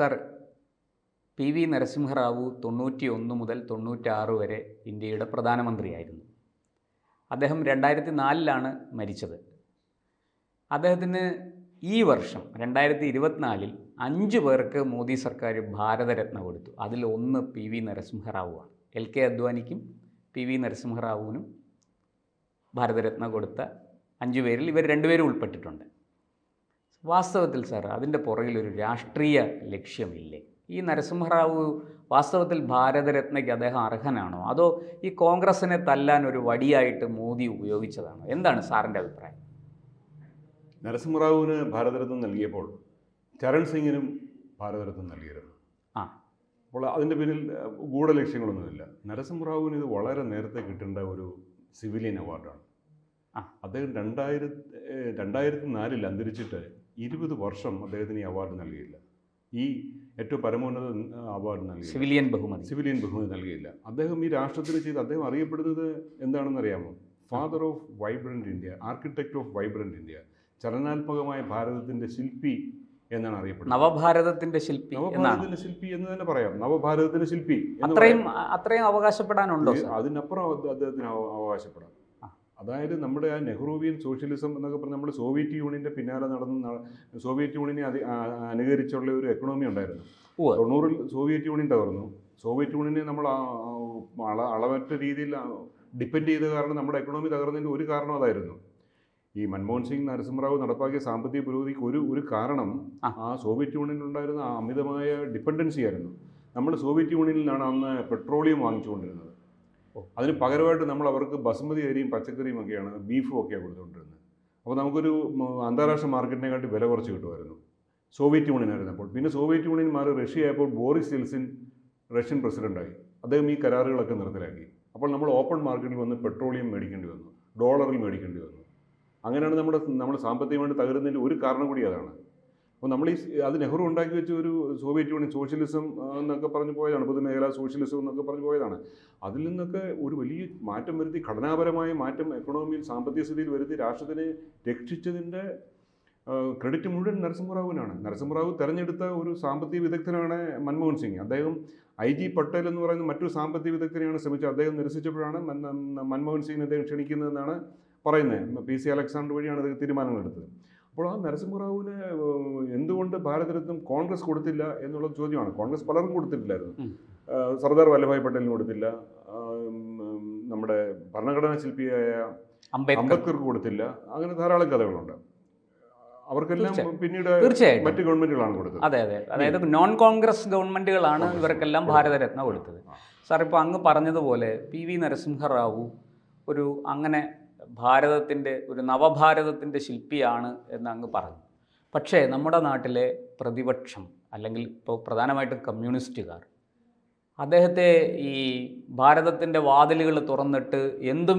Sir, P V Narasimha Rao 91 മുതൽ 96 വരെ ഇന്ത്യയുടെ പ്രധാനമന്ത്രിയായിരുന്നു. അദ്ദേഹം 2004 മരിച്ചത്. അദ്ദേഹത്തിന് ഈ വർഷം 2024 5 പേർക്ക് മോദി സർക്കാർ ഭാരതരത്ന കൊടുത്തു. അതിൽ ഒന്ന് പി വി നരസിംഹറാവുവാണ്. LK അദ്വാനിക്കും പി വി നരസിംഹറാവുവിനും ഭാരതരത്ന കൊടുത്ത 5 പേരിൽ ഇവർ 2 പേരും ഉൾപ്പെട്ടിട്ടുണ്ട്. വാസ്തവത്തിൽ സാർ, അതിൻ്റെ പുറകിലൊരു രാഷ്ട്രീയ ലക്ഷ്യമില്ലേ? ഈ നരസിംഹറാവു വാസ്തവത്തിൽ ഭാരതരത്നയ്ക്ക് അദ്ദേഹം അർഹനാണോ, അതോ ഈ കോൺഗ്രസിനെ തല്ലാൻ ഒരു വടിയായിട്ട് മോദി ഉപയോഗിച്ചതാണോ? എന്താണ് സാറിൻ്റെ അഭിപ്രായം? നരസിംഹറാവുവിന് ഭാരതരത്നം നൽകിയപ്പോൾ ചരൺ സിംഗിനും ഭാരതരത്നം നൽകിയിരുന്നു. അപ്പോൾ അതിൻ്റെ പിന്നിൽ ഗൂഢലക്ഷ്യങ്ങളൊന്നുമില്ല. നരസിംഹറാവുവിന് ഇത് വളരെ നേരത്തെ കിട്ടേണ്ട ഒരു സിവിലിയൻ അവാർഡാണ്. അദ്ദേഹം 2004 അന്തരിച്ചിട്ട് 20 വർഷം അദ്ദേഹത്തിന് ഈ അവാർഡ് നൽകിയില്ല. ഈ ഏറ്റവും പരമോന്നത അവാർഡ് നൽകിയില്ല, സിവിലിയൻ ബഹുമതി നൽകിയില്ല. അദ്ദേഹം ഈ രാഷ്ട്രത്തിന് ചെയ്ത് അദ്ദേഹം അറിയപ്പെടുന്നത് എന്താണെന്ന് അറിയാമോ? Father of vibrant India, architect of vibrant India, ചലനാത്മകമായ ഭാരതത്തിൻ്റെ ശില്പി എന്നാണ് അറിയപ്പെടുന്നത്. നവഭാരതത്തിന്റെ ശില്പി എന്ന് തന്നെ പറയാം. നവഭാരതത്തിന്റെ ശില്പി അത്രയും അവകാശപ്പെടാനുണ്ടോ? അതിനപ്പുറം അദ്ദേഹത്തിന് അവകാശപ്പെടാം. അതായത് നമ്മുടെ ആ നെഹ്റുവിയൻ സോഷ്യലിസം എന്നൊക്കെ പറഞ്ഞാൽ നമ്മൾ സോവിയറ്റ് യൂണിയൻ്റെ പിന്നാലെ സോവിയറ്റ് യൂണിയനെ അനുകരിച്ചുള്ള ഒരു എക്കണോമി ഉണ്ടായിരുന്നു. 90-ൽ സോവിയറ്റ് യൂണിയൻ തകർന്നു. സോവിയറ്റ് യൂണിയനെ നമ്മൾ അളവറ്റ രീതിയിൽ ഡിപ്പെൻഡ് ചെയ്ത കാരണം നമ്മുടെ എക്കണോമി തകർന്നതിൻ്റെ ഒരു കാരണം അതായിരുന്നു. ഈ മൻമോഹൻ സിംഗ്, നരസിംഹറാവു നടപ്പാക്കിയ സാമ്പത്തിക പുരോഗതിക്ക് ഒരു കാരണം ആ സോവിയറ്റ് യൂണിയനിലുണ്ടായിരുന്ന ആ അമിതമായ ഡിപ്പെൻഡൻസി ആയിരുന്നു. നമ്മൾ സോവിയറ്റ് യൂണിയനിൽ നിന്നാണ് അന്ന് പെട്രോളിയം വാങ്ങിച്ചുകൊണ്ടിരുന്നത്. അതിന് പകരമായിട്ട് നമ്മൾ അവർക്ക് ബസുമതി അരിയും പച്ചക്കറിയും ഒക്കെയാണ്, ബീഫും ഒക്കെയാണ് കൊടുത്തുകൊണ്ടിരുന്നത്. അപ്പോൾ നമുക്കൊരു അന്താരാഷ്ട്ര മാർക്കറ്റിനെക്കാട്ടി വില കുറച്ച് കിട്ടുമായിരുന്നു സോവിയറ്റ് യൂണിയൻ ആയിരുന്നപ്പോൾ. പിന്നെ സോവിയറ്റ് യൂണിയൻ മാറി റഷ്യ ആയപ്പോൾ ബോറിസ് യെൽസിൻ റഷ്യൻ പ്രസിഡൻ്റായി. അദ്ദേഹം ഈ കരാറുകളൊക്കെ നിർത്തലാക്കി. അപ്പോൾ നമ്മൾ ഓപ്പൺ മാർക്കറ്റിൽ വന്ന് പെട്രോളിയം മേടിക്കേണ്ടി വന്നു, ഡോളറിൽ മേടിക്കേണ്ടി വന്നു. അങ്ങനെയാണ് നമ്മൾ സാമ്പത്തികമായിട്ട് തകരുന്നതിൻ്റെ ഒരു കാരണം കൂടി അതാണ്. അപ്പോൾ നമ്മൾ അത് നെഹ്റു ഉണ്ടാക്കി വെച്ച ഒരു സോവിയറ്റ് യൂണിയൻ സോഷ്യലിസം എന്നൊക്കെ പറഞ്ഞു പോയതാണ്, പൊതുമേഖലാ സോഷ്യലിസം എന്നൊക്കെ പറഞ്ഞു പോയതാണ്. അതിൽ നിന്നൊക്കെ ഒരു വലിയ മാറ്റം വരുത്തി, ഘടനാപരമായ മാറ്റം എക്കണോമിയിൽ, സാമ്പത്തിക സ്ഥിതിയിൽ വരുത്തി രാഷ്ട്രത്തിനെ രക്ഷിച്ചതിൻ്റെ ക്രെഡിറ്റ് മുഴുവൻ നരസിംഹറാവുവിനാണ്. നരസിംഹറാവു തെരഞ്ഞെടുത്ത ഒരു സാമ്പത്തിക വിദഗ്ധനാണ് മൻമോഹൻ സിംഗ്. അദ്ദേഹം IG പട്ടേൽ എന്ന് പറയുന്ന മറ്റൊരു സാമ്പത്തിക വിദഗ്ധനെയാണ് ശ്രമിച്ചത്. അദ്ദേഹം നിരസിച്ചപ്പോഴാണ് മൻമോഹൻ സിംഗിനെ അദ്ദേഹം ക്ഷണിക്കുന്നതെന്നാണ് പറയുന്നത്. PC അലക്സാണ്ടർ വഴിയാണ് അദ്ദേഹം തീരുമാനങ്ങളെടുത്തത്. അപ്പോൾ ആ നരസിംഹറാവുവിന് എന്തുകൊണ്ട് ഭാരതരത്നം കോൺഗ്രസ് കൊടുത്തില്ല എന്നുള്ള ചോദ്യമാണ്. കോൺഗ്രസ് പലർക്കും കൊടുത്തിട്ടില്ലായിരുന്നു. സർദാർ വല്ലഭായ് പട്ടേലിന് കൊടുത്തില്ല, നമ്മുടെ ഭരണഘടനാ ശില്പിയായ അംബേദ്കർക്ക് കൊടുത്തില്ല. അങ്ങനെ ധാരാളം കഥകളുണ്ട്. അവർക്കെല്ലാം പിന്നീട് മറ്റ് ഗവൺമെന്റുകളാണ് കൊടുത്തത്. അതെ, അതായത് നോൺ കോൺഗ്രസ് ഗവൺമെന്റുകളാണ് ഇവർക്കെല്ലാം ഭാരതരത്ന കൊടുത്തത്. സാർ, ഇപ്പോൾ അങ്ങ് പറഞ്ഞതുപോലെ PV നരസിംഹറാവു ഒരു അങ്ങനെ ഭാരതത്തിൻ്റെ ഒരു നവഭാരതത്തിൻ്റെ ശില്പിയാണ് എന്ന് അങ്ങ് പറഞ്ഞു. പക്ഷേ നമ്മുടെ നാട്ടിലെ പ്രതിപക്ഷം, അല്ലെങ്കിൽ ഇപ്പോൾ പ്രധാനമായിട്ടും കമ്മ്യൂണിസ്റ്റുകാർ, അദ്ദേഹത്തെ ഈ ഭാരതത്തിൻ്റെ വാതിലുകൾ തുറന്നിട്ട് എന്തും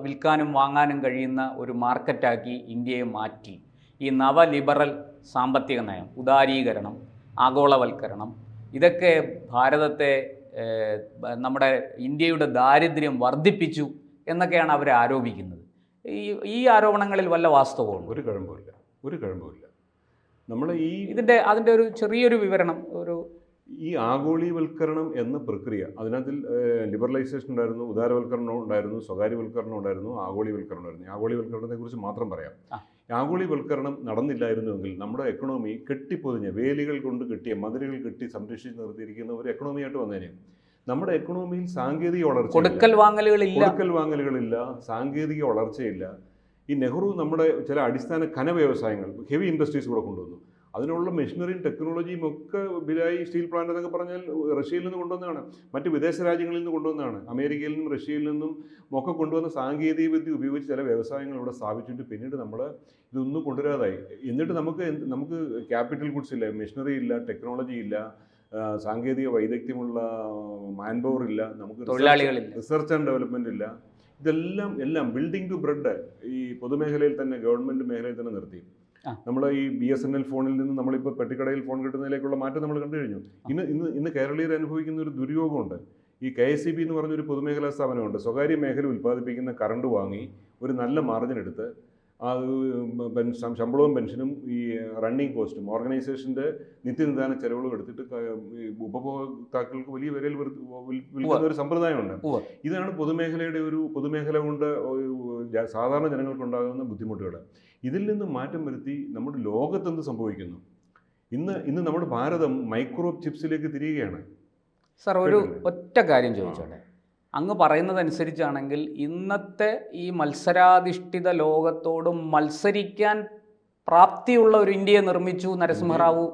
വിൽക്കാനും വാങ്ങാനും കഴിയുന്ന ഒരു മാർക്കറ്റാക്കി ഇന്ത്യയെ മാറ്റി. ഈ നവലിബറൽ സാമ്പത്തിക നയം, ഉദാരീകരണം, ആഗോളവൽക്കരണം, ഇതൊക്കെ ഭാരതത്തെ, നമ്മുടെ ഇന്ത്യയുടെ ദാരിദ്ര്യം വർദ്ധിപ്പിച്ചു എന്നൊക്കെയാണ് അവർ ആരോപിക്കുന്നത്. ഈ ആരോപണങ്ങളിൽ വല്ല വാസ്തവവും? ഒരു കഴമ്പുമില്ല. നമ്മൾ അതിൻ്റെ ഒരു ചെറിയൊരു വിവരണം, ഈ ആഗോളീവൽക്കരണം എന്ന പ്രക്രിയ, അതിനകത്തിൽ ലിബറലൈസേഷൻ ഉണ്ടായിരുന്നു, ഉദാരവൽക്കരണം ഉണ്ടായിരുന്നു, സ്വകാര്യവൽക്കരണം ഉണ്ടായിരുന്നു, ആഗോളീവൽക്കരണം ഉണ്ടായിരുന്നു. ആഗോളീവൽക്കരണത്തെക്കുറിച്ച് മാത്രം പറയാം. ആഗോളീവൽക്കരണം നടന്നില്ലായിരുന്നുവെങ്കിൽ നമ്മുടെ എക്കണോമി കെട്ടിപ്പൊതിഞ്ഞ, വേലികൾ കൊണ്ട് കെട്ടിയ, മതിലുകൾ കെട്ടി സംരക്ഷിച്ച് നിർത്തിയിരിക്കുന്ന ഒരു എക്കണോമിയായിട്ട് വന്നേനെ. നമ്മുടെ എക്കണോമിയിൽ സാങ്കേതിക വളർച്ച, കൊടുക്കൽ വാങ്ങലുകളില്ല, സാങ്കേതിക വളർച്ചയില്ല. ഈ നെഹ്റു നമ്മുടെ ചില അടിസ്ഥാന വ്യവസായങ്ങൾ, ഹെവി ഇൻഡസ്ട്രീസ് കൂടെ കൊണ്ടുവന്നു. അതിനുള്ള മെഷീനറിയും ടെക്നോളജിയും ഒക്കെ ബിലായി സ്റ്റീൽ പ്ലാന്റ് എന്നൊക്കെ പറഞ്ഞാൽ റഷ്യയിൽ നിന്ന് കൊണ്ടുവന്നതാണ്, മറ്റ് വിദേശ രാജ്യങ്ങളിൽ നിന്ന് കൊണ്ടുവന്നതാണ്. അമേരിക്കയിൽ നിന്നും റഷ്യയിൽ നിന്നും ഒക്കെ കൊണ്ടുവന്ന സാങ്കേതിക വിദ്യ ഉപയോഗിച്ച് ചില വ്യവസായങ്ങൾ ഇവിടെ സ്ഥാപിച്ചിട്ട് പിന്നീട് നമ്മൾ ഇതൊന്നും കൊണ്ടുവരാതായി. എന്നിട്ട് നമുക്ക് ക്യാപിറ്റൽ ഗുഡ്സ് ഇല്ല, മെഷീനറി ഇല്ല, ടെക്നോളജി ഇല്ല, സാങ്കേതിക വൈദഗ്ധ്യമുള്ള മാൻ പവർ ഇല്ല, നമുക്ക് റിസർച്ച് ആൻഡ് ഡെവലപ്മെൻറ്റ് ഇല്ല. എല്ലാം ബിൽഡിംഗ് ടു ബ്രെഡ് ഈ പൊതുമേഖലയിൽ തന്നെ, ഗവൺമെൻറ് മേഖലയിൽ തന്നെ നിർത്തി. നമ്മൾ ഈ BSNL ഫോണിൽ നിന്ന് നമ്മളിപ്പോൾ പെട്ടിക്കടയിൽ ഫോൺ കിട്ടുന്നതിലേക്കുള്ള മാറ്റം നമ്മൾ കണ്ടു കഴിഞ്ഞു. ഇന്ന് കേരളീയർ അനുഭവിക്കുന്ന ഒരു ദുര്യോഗമുണ്ട്. ഈ KSEB എന്ന് പറഞ്ഞൊരു പൊതുമേഖലാ സ്ഥാപനമുണ്ട്. സ്വകാര്യ മേഖല ഉൽപ്പാദിപ്പിക്കുന്ന കറണ്ട് വാങ്ങി ഒരു നല്ല മാർജിൻ എടുത്ത് ശമ്പളവും പെൻഷനും ഈ റണ്ണിങ് കോസ്റ്റും ഓർഗനൈസേഷൻ്റെ നിത്യനിദാന ചെലവുകളും എടുത്തിട്ട് ഈ ഉപഭോക്താക്കൾക്ക് വലിയ വിലയിൽ വിൽക്കുന്ന ഒരു സമ്പ്രദായമുണ്ട്. ഇതാണ് പൊതുമേഖല കൊണ്ട് സാധാരണ ജനങ്ങൾക്കുണ്ടാകുന്ന ബുദ്ധിമുട്ടുകൾ. ഇതിൽ നിന്ന് മാറ്റം വരുത്തി നമ്മുടെ ലോകത്തെന്ത് സംഭവിക്കുന്നു? ഇന്ന് നമ്മുടെ ഭാരതം മൈക്രോ ചിപ്സിലേക്ക് തിരിയുകയാണ്. സാർ, ഒരു ഒറ്റ കാര്യം ചോദിച്ചോട്ടെ. അങ്ങ് പറയുന്നതനുസരിച്ചാണെങ്കിൽ ഇന്നത്തെ ഈ മത്സരാധിഷ്ഠിത ലോകത്തോട് മത്സരിക്കാൻ പ്രാപ്തിയുള്ള ഒരു ഇന്ത്യയെ നിർമ്മിച്ചു നരസിംഹറാവു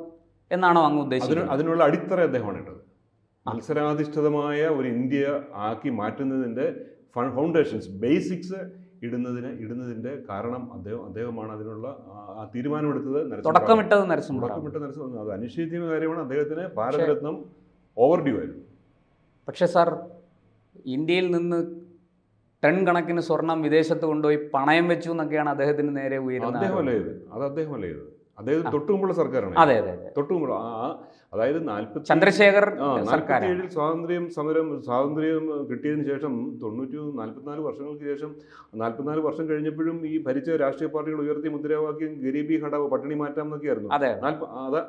എന്നാണോ അങ്ങ് ഉദ്ദേശിക്കുന്നത്? അതിനുള്ള അടിത്തറ അദ്ദേഹമാണ് ഇട്ടത്. മത്സരാധിഷ്ഠിതമായ ഒരു ഇന്ത്യ ആക്കി മാറ്റുന്നതിൻ്റെ ഫൗണ്ടേഷൻസ്, ബേസിക്സ് ഇടുന്നതിൻ്റെ കാരണം അദ്ദേഹമാണ്. അതിനുള്ള ആ തീരുമാനമെടുത്തത് തുടക്കമിട്ടത് നരസിംഹറാവു. അത് അനിശ്ചിതമായ കാര്യമാണ്. അദ്ദേഹത്തിന് ഭാരതരത്നം ഓവർഡ്യൂ ആയിരുന്നു. പക്ഷേ സാർ, ഇന്ത്യയിൽ നിന്ന് ടൺ കണക്കിന് സ്വർണം വിദേശത്ത് കൊണ്ടുപോയി പണയം വെച്ചു എന്നൊക്കെയാണ് അദ്ദേഹത്തിന് നേരെ ഉയരുന്നത്. അദ്ദേഹമല്ലേ ഇത്? അദ്ദേഹം തൊട്ടുമുമ്പുള്ള സർക്കാരാണ്. അതെ, തൊട്ടുമുമ്പുള്ള അതായത് ചന്ദ്രശേഖർ 47 സ്വാതന്ത്ര്യം കിട്ടിയതിന് ശേഷം 44 വർഷങ്ങൾക്ക് ശേഷം 44 വർഷം കഴിഞ്ഞപ്പോഴും ഈ ഭരിച്ച രാഷ്ട്രീയ പാർട്ടികൾ ഉയർത്തിയ മുദ്രാവാക്യം ഗരീബി ഹഠാവോ, പട്ടിണി മാറ്റാം എന്നൊക്കെയായിരുന്നു.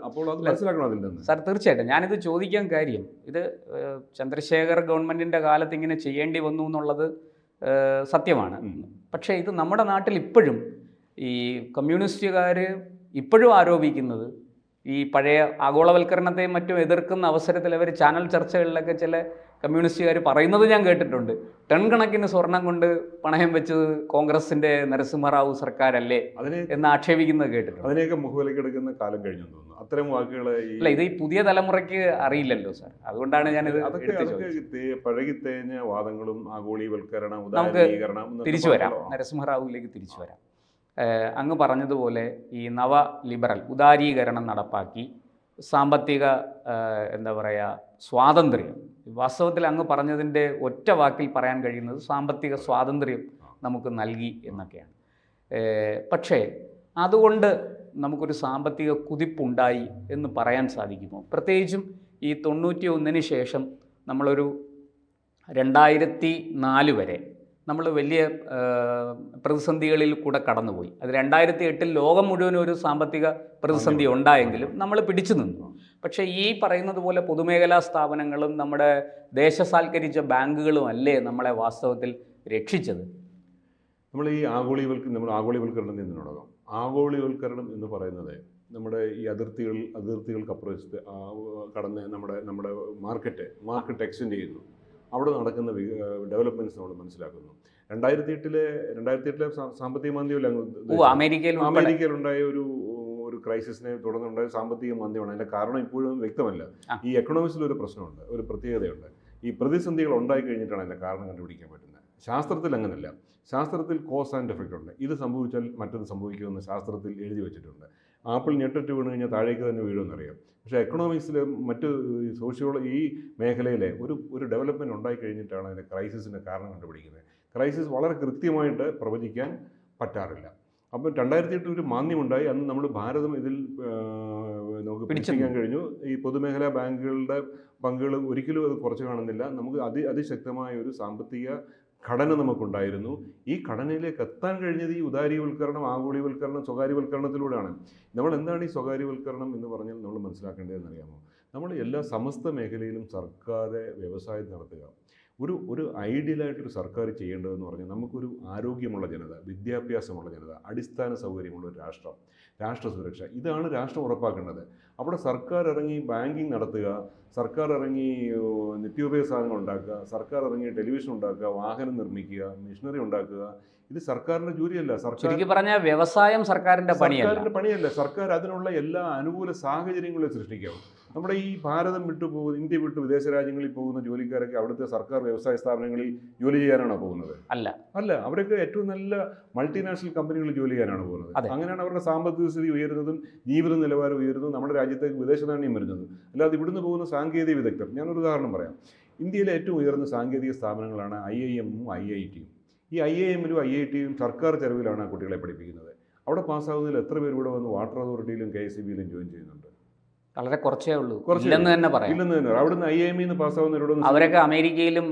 അപ്പോൾ അത് മനസ്സിലാക്കണം അതിൽ നിന്ന്. സാർ, തീർച്ചയായിട്ടും ഞാനിത് ചോദിക്കാൻ കാര്യം, ഇത് ചന്ദ്രശേഖർ ഗവൺമെന്റിന്റെ കാലത്ത് ഇങ്ങനെ ചെയ്യേണ്ടി വന്നു എന്നുള്ളത് സത്യമാണ്. പക്ഷേ ഇത് നമ്മുടെ നാട്ടിൽ ഇപ്പോഴും ഈ കമ്മ്യൂണിസ്റ്റുകാർ ഇപ്പോഴും ആരോപിക്കുന്നത്, ഈ പഴയ ആഗോളവൽക്കരണത്തെയും മറ്റും എതിർക്കുന്ന അവസരത്തിൽ അവർ ചാനൽ ചർച്ചകളിലൊക്കെ ചില കമ്മ്യൂണിസ്റ്റുകാർ പറയുന്നത് ഞാൻ കേട്ടിട്ടുണ്ട്, ടൺ കണക്കിന് സ്വർണം കൊണ്ട് പണയം വെച്ചത് കോൺഗ്രസിന്റെ നരസിംഹറാവു സർക്കാരല്ലേ എന്ന് ആക്ഷേപിക്കുന്നത് കേട്ടിട്ടുണ്ട്. അതിനെയൊക്കെ മുഖവിലക്കെടുക്കുന്ന കാലം കഴിഞ്ഞു തോന്നുന്നു. അത്തരം വാക്കുകൾ അല്ല, ഇത് ഈ പുതിയ തലമുറയ്ക്ക് അറിയില്ലല്ലോ സാർ. അതുകൊണ്ടാണ് ഞാനിത് പഴകിത്തേഞ്ഞ വാദങ്ങളും ആഗോളീവൽക്കരണം, ഉദാരീകരണം തിരിച്ചു വരാം, നരസിംഹറാവുവിലേക്ക് തിരിച്ചു വരാം. അങ്ങ് പറഞ്ഞതുപോലെ ഈ നവ ലിബറൽ ഉദാരീകരണം നടപ്പാക്കി സാമ്പത്തിക എന്താ പറയുക സ്വാതന്ത്ര്യം, വാസ്തവത്തിൽ അങ്ങ് പറഞ്ഞതിൻ്റെ ഒറ്റ വാക്കിൽ പറയാൻ കഴിയുന്നത് സാമ്പത്തിക സ്വാതന്ത്ര്യം നമുക്ക് നൽകി എന്നൊക്കെയാണ്. പക്ഷേ അതുകൊണ്ട് നമുക്കൊരു സാമ്പത്തിക കുതിപ്പുണ്ടായി എന്ന് പറയാൻ സാധിക്കുമോ? പ്രത്യേകിച്ചും ഈ 91 ശേഷം നമ്മളൊരു 2004 വരെ നമ്മൾ വലിയ പ്രതിസന്ധികളിൽ കൂടെ കടന്നുപോയി. അത് 2008 ലോകം മുഴുവനും ഒരു സാമ്പത്തിക പ്രതിസന്ധി ഉണ്ടായെങ്കിലും നമ്മൾ പിടിച്ചു നിന്നു. പക്ഷേ ഈ പറയുന്നത് പോലെ പൊതുമേഖലാ സ്ഥാപനങ്ങളും നമ്മുടെ ദേശസാൽക്കരിച്ച ബാങ്കുകളും അല്ലേ നമ്മളെ വാസ്തവത്തിൽ രക്ഷിച്ചത്? നമ്മൾ ഈ ആഗോളീവൽക്കരണം എന്ന് തുടങ്ങാം. ആഗോളീവൽക്കരണം എന്ന് പറയുന്നത് നമ്മുടെ ഈ അതിർത്തികൾക്കപ്പുറം കടന്ന് നമ്മുടെ മാർക്കറ്റ് എക്സ്റ്റെൻഡ് ചെയ്യുന്നു. അവിടെ നടക്കുന്ന ഡെവലപ്മെൻറ്റ്സ് നമ്മൾ മനസ്സിലാക്കുന്നു. 2008 സാമ്പത്തിക മാന്ദ്യമല്ല, അമേരിക്കയിലുണ്ടായ ഒരു ക്രൈസിസിനെ തുടർന്നുണ്ടായ സാമ്പത്തിക മാന്ദ്യമാണ്. അതിൻ്റെ കാരണം ഇപ്പോഴും വ്യക്തമല്ല. ഈ എക്കണോമിക്സിലൊരു പ്രശ്നമുണ്ട്, ഒരു പ്രത്യേകതയുണ്ട്. ഈ പ്രതിസന്ധികൾ ഉണ്ടായി കഴിഞ്ഞിട്ടാണ് അതിൻ്റെ കാരണം കണ്ടുപിടിക്കാൻ പറ്റുന്നത്. ശാസ്ത്രത്തിൽ അങ്ങനല്ല. ശാസ്ത്രത്തിൽ കോസ് ആൻഡ് എഫക്റ്റ് ഉണ്ട്. ഇത് സംഭവിച്ചാൽ മറ്റത് സംഭവിക്കുമെന്ന് ശാസ്ത്രത്തിൽ എഴുതി വെച്ചിട്ടുണ്ട്. ആപ്പിൾ ഞെട്ടിട്ട് വീണ് കഴിഞ്ഞാൽ താഴേക്ക് തന്നെ വീഴുമെന്നറിയാം. പക്ഷേ എക്കണോമിക്സിൽ മറ്റ് ഈ മേഖലയിലെ ഒരു ഡെവലപ്മെൻറ്റ് ഉണ്ടായി കഴിഞ്ഞിട്ടാണ് അതിൻ്റെ ക്രൈസിസിൻ്റെ കാരണം കണ്ടുപിടിക്കുന്നത്. ക്രൈസിസ് വളരെ കൃത്യമായിട്ട് പ്രവചിക്കാൻ പറ്റാറില്ല. അപ്പം 2008 ഒരു മാന്ദ്യമുണ്ടായി. അന്ന് നമ്മൾ ഭാരതം ഇതിൽ നമുക്ക് പിടിച്ചിരിക്കാൻ കഴിഞ്ഞു. ഈ പൊതുമേഖലാ ബാങ്കുകളുടെ പങ്കുകൾ ഒരിക്കലും അത് കുറച്ച് കാണുന്നില്ല. നമുക്ക് അതിശക്തമായ ഒരു സാമ്പത്തിക ഘടന നമുക്കുണ്ടായിരുന്നു. ഈ ഘടനയിലേക്ക് എത്താൻ കഴിഞ്ഞത് ഈ ഉദാരീവൽക്കരണം, ആഗോളീവൽക്കരണം, സ്വകാര്യവൽക്കരണത്തിലൂടെയാണ്. നമ്മൾ എന്താണ് ഈ സ്വകാര്യവൽക്കരണം എന്ന് പറഞ്ഞാൽ നമ്മൾ മനസ്സിലാക്കേണ്ടതെന്ന് അറിയാമോ? നമ്മൾ എല്ലാ സമസ്ത മേഖലയിലും സർക്കാർ വ്യവസായം നടത്തുക. ഒരു ഐഡിയലായിട്ടൊരു സർക്കാർ ചെയ്യേണ്ടതെന്ന് പറഞ്ഞാൽ നമുക്കൊരു ആരോഗ്യമുള്ള ജനത, വിദ്യാഭ്യാസമുള്ള ജനത, അടിസ്ഥാന സൗകര്യമുള്ള ഒരു രാഷ്ട്ര സുരക്ഷ, ഇതാണ് രാഷ്ട്രം ഉറപ്പാക്കേണ്ടത്. അവിടെ സർക്കാർ ഇറങ്ങി ബാങ്കിങ് നടത്തുക, സർക്കാർ ഇറങ്ങി നിത്യോപയോഗ സാധനങ്ങൾ ഉണ്ടാക്കുക, സർക്കാർ ഇറങ്ങി ടെലിവിഷൻ ഉണ്ടാക്കുക, വാഹനം നിർമ്മിക്കുക, മെഷീനറി ഉണ്ടാക്കുക, ഇത് സർക്കാരിൻ്റെ ജോലിയല്ല. പറഞ്ഞാൽ വ്യവസായം സർക്കാരിൻ്റെ പണിയല്ല. സർക്കാർ അതിനുള്ള എല്ലാ അനുകൂല സാഹചര്യങ്ങളും സൃഷ്ടിക്കാം. നമ്മുടെ ഈ ഭാരതം ഇന്ത്യ വിട്ട് വിദേശ രാജ്യങ്ങളിൽ പോകുന്ന ജോലിക്കാരൊക്കെ അവിടുത്തെ സർക്കാർ വ്യവസായ സ്ഥാപനങ്ങളിൽ ജോലി ചെയ്യാനാണോ പോകുന്നത്? അല്ല. അവരൊക്കെ ഏറ്റവും നല്ല മൾട്ടിനാഷണൽ കമ്പനികളിൽ ജോലി ചെയ്യാനാണ് പോകുന്നത്. അങ്ങനെയാണ് അവരുടെ സാമ്പത്തിക സ്ഥിതി ഉയരുന്നതും ജീവിത നിലവാരം ഉയരുന്നതും നമ്മുടെ രാജ്യത്തേക്ക് വിദേശ നാണ്യം വരുന്നതും. അല്ലാതെ ഇവിടുന്ന് പോകുന്ന സാങ്കേതിക വിദഗ്ധർ, ഞാനൊരു ഉദാഹരണം പറയാം. ഇന്ത്യയിലെ ഏറ്റവും ഉയർന്ന സാങ്കേതിക സ്ഥാപനങ്ങളാണ് IIM-ഉം IIT-യും. ഈ IIM-ലും IIT-യും സർക്കാർ ചെലവിലാണ് കുട്ടികളെ പഠിപ്പിക്കുന്നത്. അവിടെ പാസ്സാകുന്നതിൽ എത്ര പേര് ഇവിടെ വന്ന് വാട്ടർ അതോറിറ്റിയിലും KSEB-യിലും ജോയിൻ ചെയ്യുന്നുണ്ട്? വളരെ കുറച്ചേ ഉള്ളൂ, ഇല്ലെന്ന് തന്നെ പറയാം. ഇല്ലെന്ന് തന്നെ. അവിടുന്ന് IIM പാസ്സാവുന്നവരോട് അവരൊക്കെ അമേരിക്കയിലും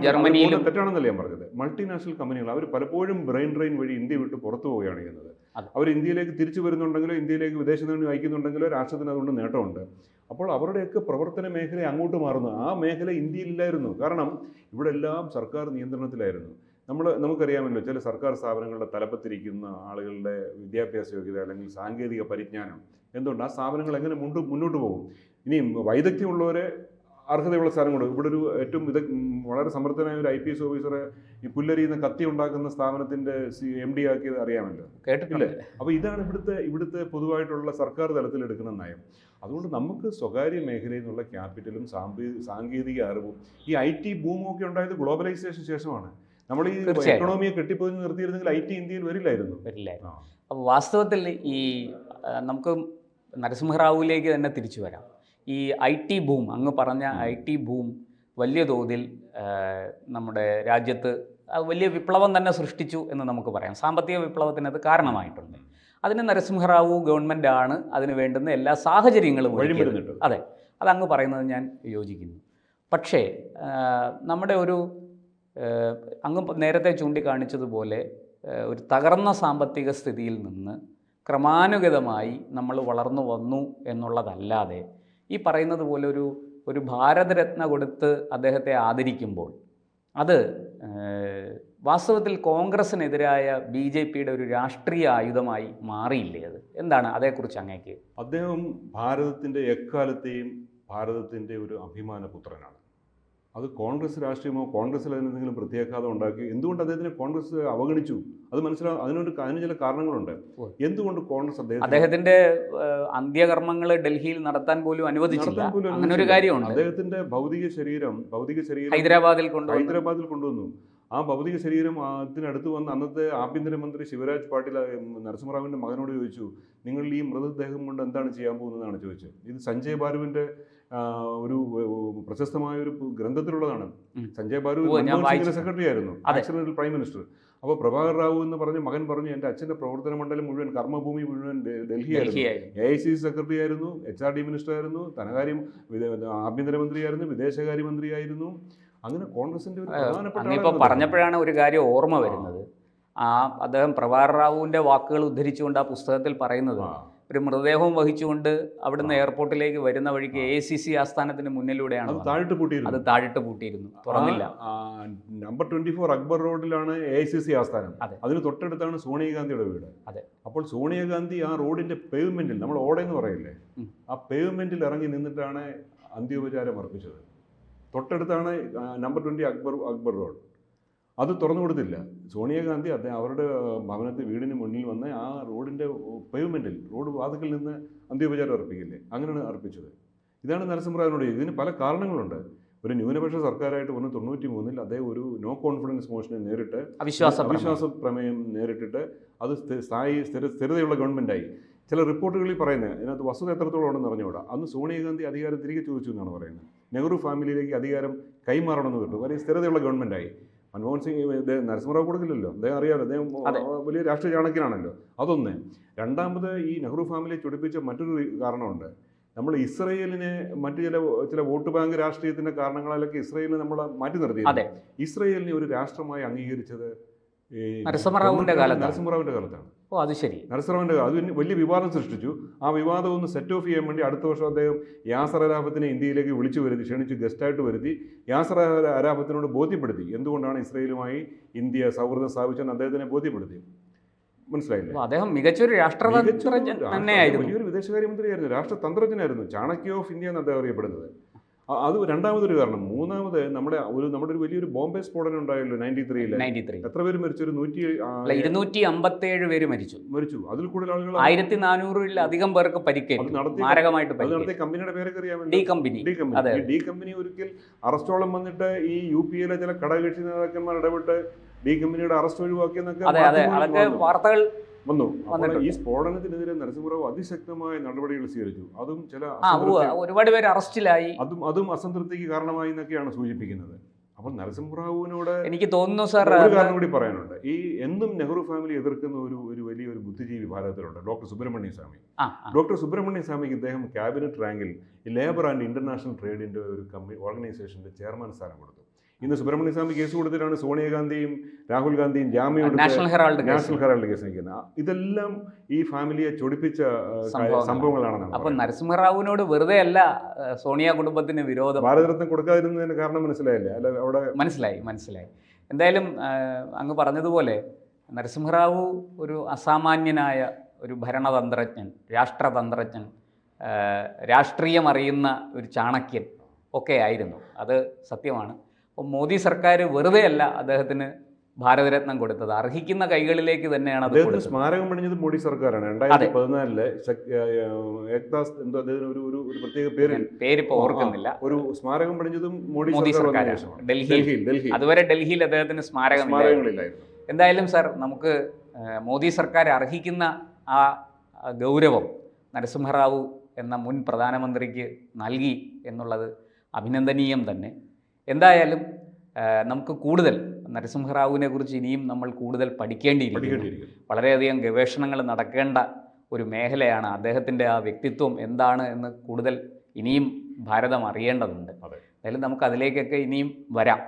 ജർമ്മനിയിലും തെറ്റാണെന്നല്ല ഞാൻ പറഞ്ഞത്. മൾട്ടിനാഷണൽ കമ്പനികൾ അവർ പലപ്പോഴും ബ്രെയിൻ ഡ്രെയിൻ വഴി ഇന്ത്യ വിട്ട് പുറത്തു പോവുകയാണ് ചെയ്യുന്നത്. അവർ ഇന്ത്യയിലേക്ക് തിരിച്ചു വരുന്നുണ്ടെങ്കിലോ ഇന്ത്യയിലേക്ക് വിദേശത്ത് നിന്ന് അയക്കുന്നുണ്ടെങ്കിലോ രാഷ്ട്രത്തിന് അതുകൊണ്ട് നേട്ടമുണ്ട്. അപ്പോൾ അവരുടെയൊക്കെ പ്രവർത്തന മേഖല അങ്ങോട്ട് മാറുന്നു. ആ മേഖല ഇന്ത്യയിലില്ലായിരുന്നു. കാരണം ഇവിടെ എല്ലാം സർക്കാർ നിയന്ത്രണത്തിലായിരുന്നു. നമുക്കറിയാമല്ലോ, ചില സർക്കാർ സ്ഥാപനങ്ങളുടെ തലപ്പത്തിരിക്കുന്ന ആളുകളുടെ വിദ്യാഭ്യാസ യോഗ്യത അല്ലെങ്കിൽ സാങ്കേതിക പരിജ്ഞാനം എന്തുകൊണ്ട് ആ സ്ഥാപനങ്ങൾ എങ്ങനെ മുന്നോട്ട് പോകും. ഇനിയും വൈദഗ്ധ്യമുള്ളവരെ അർഹതയുള്ള സ്ഥാനം കൊടുക്കും. ഇവിടെ ഒരു ഏറ്റവും വളരെ സമർത്ഥനായ ഒരു IPS ഓഫീസറെ ഈ പുല്ലരിയുന്ന കത്തി ഉണ്ടാക്കുന്ന സ്ഥാപനത്തിൻ്റെ MD ആക്കിയത് അറിയാമല്ലോ, കേട്ടിട്ടില്ലേ? അപ്പോൾ ഇതാണ് ഇവിടുത്തെ പൊതുവായിട്ടുള്ള സർക്കാർ തലത്തിൽ എടുക്കുന്ന നയം. അതുകൊണ്ട് നമുക്ക് സ്വകാര്യ മേഖലയിൽ നിന്നുള്ള ക്യാപിറ്റലും സാങ്കേതിക അറിവും ഈ IT ബൂമും ഒക്കെ ഉണ്ടായത് ഗ്ലോബലൈസേഷൻ ശേഷമാണ്. നമ്മൾ ഈ എക്കണോമിയെ കെട്ടിപ്പോയി നിർത്തിയിരുന്നെങ്കിൽ IT ഇന്ത്യയിൽ വരില്ലായിരുന്നു. അപ്പോൾ വാസ്തവത്തിൽ ഈ നമുക്ക് നരസിംഹറാവുവിലേക്ക് തന്നെ തിരിച്ചു വരാം. ഈ IT ബൂം, അങ്ങ് പറഞ്ഞ IT ബൂം വലിയ തോതിൽ നമ്മുടെ രാജ്യത്ത് വലിയ വിപ്ലവം തന്നെ സൃഷ്ടിച്ചു എന്ന് നമുക്ക് പറയാം. സാമ്പത്തിക വിപ്ലവത്തിന് അത് കാരണമായിട്ടുണ്ട്. അതിന് നരസിംഹറാവു ഗവൺമെൻറ്റാണ് അതിന് വേണ്ടുന്ന എല്ലാ സാഹചര്യങ്ങളും ഒരുക്കിയത്. അതെ, അതങ്ങ് പറയുന്നത് ഞാൻ യോജിക്കുന്നു. പക്ഷേ നമ്മുടെ അങ്ങ് നേരത്തെ ചൂണ്ടിക്കാണിച്ചതുപോലെ ഒരു തകർന്ന സാമ്പത്തിക സ്ഥിതിയിൽ നിന്ന് ക്രമാനുഗതമായി നമ്മൾ വളർന്നു വന്നു എന്നുള്ളതല്ലാതെ ഈ പറയുന്നത് പോലെ ഒരു ഭാരതരത്ന കൊടുത്ത് അദ്ദേഹത്തെ ആദരിക്കുമ്പോൾ അത് വാസ്തവത്തിൽ കോൺഗ്രസിനെതിരായ BJPയുടെ ഒരു രാഷ്ട്രീയ ആയുധമായി മാറിയില്ലേ? അത് എന്താണ് അതേക്കുറിച്ച് അങ്ങേക്ക്? അദ്ദേഹം ഭാരതത്തിൻ്റെ എക്കാലത്തെയും ഭാരതത്തിൻ്റെ ഒരു അഭിമാന പുത്രനാണ്. അത് കോൺഗ്രസ് രാഷ്ട്രീയമോ കോൺഗ്രസ്സിൽ അതിനെന്തെങ്കിലും പ്രത്യാഘാതം ഉണ്ടാക്കി എന്തുകൊണ്ട് അദ്ദേഹത്തിനെ കോൺഗ്രസ് അവഗണിച്ചു അതിന് ചില കാരണങ്ങളുണ്ട്. എന്തുകൊണ്ട് കോൺഗ്രസ് അദ്ദേഹത്തിന്റെ അന്ത്യകർമ്മങ്ങൾ ഡൽഹിയിൽ നടത്താൻ പോലും അനുവദിച്ചില്ല. അങ്ങനെ ഒരു കാര്യമുണ്ട്. അദ്ദേഹത്തിന്റെ ഭൗതിക ശരീരം ഹൈദരാബാദിൽ കൊണ്ടുവന്നു. ആ ഭൗതിക ശരീരം അതിനടുത്ത് വന്ന് അന്നത്തെ ആഭ്യന്തരമന്ത്രി ശിവരാജ് പാട്ടീൽ നരസിംഹറാവുവിൻ്റെ മകനോട് ചോദിച്ചു, നിങ്ങൾ ഈ മൃതദേഹം കൊണ്ട് എന്താണ് ചെയ്യാൻ പോകുന്നതെന്നാണ് ചോദിച്ചത്. ഇത് സഞ്ജയ് ബാലുവിൻ്റെ ഒരു പ്രശസ്തമായ ഒരു ഗ്രന്ഥത്തിലുള്ളതാണ്. സഞ്ജയ് ബാലു മൻമോഹൻ സെക്രട്ടറി ആയിരുന്നു, ആക്സിഡന്റൽ പ്രൈം മിനിസ്റ്റർ. അപ്പോൾ പ്രഭാകർ റാവു എന്ന് പറഞ്ഞ മകൻ പറഞ്ഞു, എൻ്റെ അച്ഛൻ്റെ പ്രവർത്തന മണ്ഡലം മുഴുവൻ കർമ്മഭൂമി മുഴുവൻ ഡൽഹിയായിരുന്നു. AICC സെക്രട്ടറി ആയിരുന്നു, HRD മിനിസ്റ്റർ ആയിരുന്നു, ധനകാര്യം ആഭ്യന്തരമന്ത്രിയായിരുന്നു, വിദേശകാര്യമന്ത്രിയായിരുന്നു. അങ്ങനെ കോൺഗ്രസിന്റെ ഒരു പ്രധാനപ്പെട്ട പറഞ്ഞപ്പോഴാണ് ഒരു കാര്യം ഓർമ്മ വരുന്നത്. അദ്ദേഹം പ്രഭാകർ റാവുവിൻ്റെ വാക്കുകൾ ഉദ്ധരിച്ചുകൊണ്ട് ആ പുസ്തകത്തിൽ പറയുന്നത്, ഒരു മൃതദേഹവും വഹിച്ചുകൊണ്ട് അവിടുന്ന് എയർപോർട്ടിലേക്ക് വരുന്ന വഴിക്ക് AICC ആസ്ഥാനത്തിന് മുന്നിലൂടെയാണ് അത് താഴിട്ട് പൂട്ടിയിരുന്നു, തുറന്നില്ല. നമ്പർ 24 അക്ബർ റോഡിലാണ് AICC ആസ്ഥാനം. അതിന് തൊട്ടടുത്താണ് സോണിയാഗാന്ധിയുടെ വീട്. അപ്പോൾ സോണിയാഗാന്ധി ആ റോഡിന്റെ പേവ്മെന്റിൽ, നമ്മൾ ഓടെന്ന് പറയില്ലേ, ആ പേവ്മെന്റിൽ ഇറങ്ങി നിന്നിട്ടാണ് അന്ത്യോപചാരം അർപ്പിച്ചത്. തൊട്ടടുത്താണ് നമ്പർ 20 അക്ബർ റോഡ്. അത് തുറന്നു കൊടുത്തില്ല. സോണിയാഗാന്ധി അവരുടെ ഭവനത്തിൽ വീടിന് മുന്നിൽ വന്ന് ആ റോഡിൻ്റെ പേവ്മെൻറ്റിൽ റോഡ് വാതിക്കൽ നിന്ന് അന്ത്യോപചാരം അർപ്പിക്കില്ലേ, അങ്ങനെയാണ് അർപ്പിച്ചത്. ഇതാണ് നരസിംഹറാവുവിനോട്. ഇതിന് പല കാരണങ്ങളുണ്ട്. ഒരു ന്യൂനപക്ഷ സർക്കാരായിട്ട് വന്ന് 93-ൽ അദ്ദേഹം ഒരു നോ കോൺഫിഡൻസ് മോഷനെ നേരിട്ട്, അവിശ്വാസ പ്രമേയം നേരിട്ടിട്ട് അത് സ്ഥിരതയുള്ള ഗവൺമെൻറ്റായി. ചില റിപ്പോർട്ടുകളിൽ പറയുന്നത്, ഇതിനകത്ത് വസ്തുത എത്രത്തോളം ഉണ്ടെന്ന് അറിഞ്ഞുകൂടാ. അന്ന് സോണിയാഗാന്ധി അധികാരം തിരികെ ചോദിച്ചു എന്നാണ് പറയുന്നത്. നെഹ്റു ഫാമിലിയിലേക്ക് അധികാരം കൈമാറണമെന്ന് പറഞ്ഞു. കാര്യം സ്ഥിരതയുള്ള ഗവൺമെൻറ്റായി. മൻമോഹൻ സിംഗ് നരസിംഹറാവു കൊടുക്കില്ലല്ലോ, അദ്ദേഹം അറിയാമല്ലോ, അദ്ദേഹം വലിയ രാഷ്ട്രീയ ചാണക്യനാണല്ലോ. അതൊന്ന്. രണ്ടാമത്, ഈ നെഹ്റു ഫാമിലിയെ ചൊടിപ്പിച്ച മറ്റൊരു കാരണമുണ്ട്. നമ്മൾ ഇസ്രയേലിനെ മറ്റു ചില വോട്ട് ബാങ്ക് രാഷ്ട്രീയത്തിന്റെ കാരണങ്ങളാലൊക്കെ ഇസ്രയേലിനെ നമ്മൾ മാറ്റി നിർത്തി. ഇസ്രയേലിനെ ഒരു രാഷ്ട്രമായി അംഗീകരിച്ചത് നരസിംഹറാവുവിന്റെ കാലത്താണ്. അത് ശരി. നരസിംഹറാവുവിന്റെ അത് വലിയ വിവാദം സൃഷ്ടിച്ചു. ആ വിവാദം ഒന്ന് സെറ്റ് ഓഫ് ചെയ്യാൻ വേണ്ടി അടുത്ത വർഷം അദ്ദേഹം യാസർ അരാഫത്തിനെ ഇന്ത്യയിലേക്ക് ക്ഷണിച്ച് ഗസ്റ്റായിട്ട് വരുത്തി യാസർ അരാഫത്തിനോട് ബോധ്യപ്പെടുത്തി എന്തുകൊണ്ടാണ് ഇസ്രയേലുമായി ഇന്ത്യ സൗഹൃദം സ്ഥാപിച്ചെന്ന് അദ്ദേഹത്തിനെ ബോധ്യപ്പെടുത്തി. മനസ്സിലായില്ലേ? അദ്ദേഹം മികച്ചൊരു രാഷ്ട്രതന്ത്രജ്ഞൻ തന്നെയായിരുന്നു, വലിയൊരു വിദേശകാര്യമന്ത്രിയായിരുന്നു, രാഷ്ട്രതന്ത്രജ്ഞനായിരുന്നു. ചാണക്യ ഓഫ് ഇന്ത്യ എന്ന് അദ്ദേഹം അറിയപ്പെടുന്നത്. അത് രണ്ടാമതൊരു കാരണം. മൂന്നാമത്, നമ്മുടെ ഒരു വലിയൊരു ബോംബെ സ്ഫോടനം ഉണ്ടായല്ലോ 93-ൽ. എത്ര പേര് മരിച്ചു? 257 പേര് മരിച്ചു. അതിൽ കൂടുതൽ ആളുകൾ 1400-ലധികം പേർക്ക് പരിക്കേറ്റു, മാരകമായിട്ട്. നടത്തിയ കമ്പനിയുടെ പേരൊക്കെ അറിയാമല്ലോ, ഡി കമ്പനി. ഒരിക്കൽ അറസ്റ്റോളം വന്നിട്ട് ഈ UP-യിലെ ചില ഘടകകക്ഷി നേതാക്കന്മാർ ഇടപെട്ട് ഡി കമ്പനിയുടെ അറസ്റ്റ് ഒഴിവാക്കിയെന്നൊക്കെ വാർത്തകൾ വന്നു. ഈ സ്ഫോടനത്തിനെതിരെ നരസിംഹറാവു അതിശക്തമായ നടപടികൾ സ്വീകരിച്ചു. അതും ഒരുപാട് പേര് അറസ്റ്റിലായി. അതും അസംതൃപ്തിക്ക് കാരണമായി എന്നൊക്കെയാണ് സൂചിപ്പിക്കുന്നത്. അപ്പോൾ നരസിംഹറാവുവിനോട് എനിക്ക് തോന്നുന്നു സാർ ഒരു കാരണം കൂടി പറയാനുണ്ട്. ഈ എന്നും നെഹ്റു ഫാമിലി എതിർക്കുന്ന ഒരു വലിയൊരു ബുദ്ധിജീവി ഭാരതത്തിലുണ്ട്, ഡോക്ടർ സുബ്രഹ്മണ്യ സ്വാമി. ഡോക്ടർ സുബ്രഹ്മണ്യ സ്വാമിക്ക് ഇദ്ദേഹം ക്യാബിനറ്റ് റാങ്കിൽ ഈ ലേബർ ആൻഡ് ഇന്റർനാഷണൽ ട്രേഡിന്റെ ഒരു ഓർഗനൈസേഷന്റെ ചെയർമാൻ സ്ഥാനം കൊടുത്തു. ഇന്ന് സുബ്രഹ്മണ്യ സ്വാമി കേസ് കൊടുത്തിട്ടാണ് സോണിയാഗാന്ധിയും രാഹുൽ ഗാന്ധിയും ജാമ്യം നാഷണൽ ഹെറാൾഡ് കേസ് നിൽക്കുന്നത്. ഇതെല്ലാം ഈ ഫാമിലിയെ ചൊടിപ്പിച്ച സംഭവങ്ങളാണെന്നാണ്. അപ്പൊ നരസിംഹറാവുവിനോട് വെറുതെ അല്ല സോണിയ കുടുംബത്തിന് വിരോധം. ഭാരതരത്നം കൊടുക്കാതിരുന്നതിന് കാരണം മനസ്സിലായില്ലേ? അല്ല, അവിടെ മനസ്സിലായി. എന്തായാലും അങ്ങ് പറഞ്ഞതുപോലെ നരസിംഹറാവു ഒരു അസാമാന്യനായ ഒരു ഭരണതന്ത്രജ്ഞൻ, രാഷ്ട്രതന്ത്രജ്ഞൻ, രാഷ്ട്രീയം അറിയുന്ന ഒരു ചാണക്യൻ ഒക്കെ ആയിരുന്നു. അത് സത്യമാണ്. അപ്പോൾ മോദി സർക്കാർ വെറുതെ അല്ല അദ്ദേഹത്തിന് ഭാരതരത്നം കൊടുത്തത്, അർഹിക്കുന്ന കൈകളിലേക്ക് തന്നെയാണ് അത് കൊടുത്തത്. സ്മാരകം പണിഞ്ഞത് മോഡി സർക്കാരാണ്. 2014 ഒരു പ്രത്യേക പേരിപ്പോൾ ഓർക്കുന്നില്ല. ഒരു സ്മാരകം പണിഞ്ഞതും മോദി സർക്കാരാണ്. ഡൽഹിയിൽ അതുവരെ ഡൽഹിയിൽ അദ്ദേഹത്തിന് സ്മാരകങ്ങളില്ലായിരുന്നു. എന്തായാലും സാർ, നമുക്ക് മോദി സർക്കാർ അർഹിക്കുന്ന ആ ഗൗരവം നരസിംഹറാവു എന്ന മുൻ പ്രധാനമന്ത്രിക്ക് നൽകി എന്നുള്ളത് അഭിനന്ദനീയം തന്നെ. എന്തായാലും നമുക്ക് കൂടുതൽ നരസിംഹറാവുവിനെ കുറിച്ച് ഇനിയും നമ്മൾ കൂടുതൽ പഠിക്കേണ്ടിയിരിക്കുന്നു. വളരെയധികം ഗവേഷണങ്ങൾ നടക്കേണ്ട ഒരു മേഖലയാണ്. അദ്ദേഹത്തിൻ്റെ ആ വ്യക്തിത്വം എന്താണ് എന്ന് കൂടുതൽ ഇനിയും ഭാരതം അറിയേണ്ടതുണ്ട്. എന്തായാലും നമുക്ക് അതിലേക്കൊക്കെ ഇനിയും വരാം.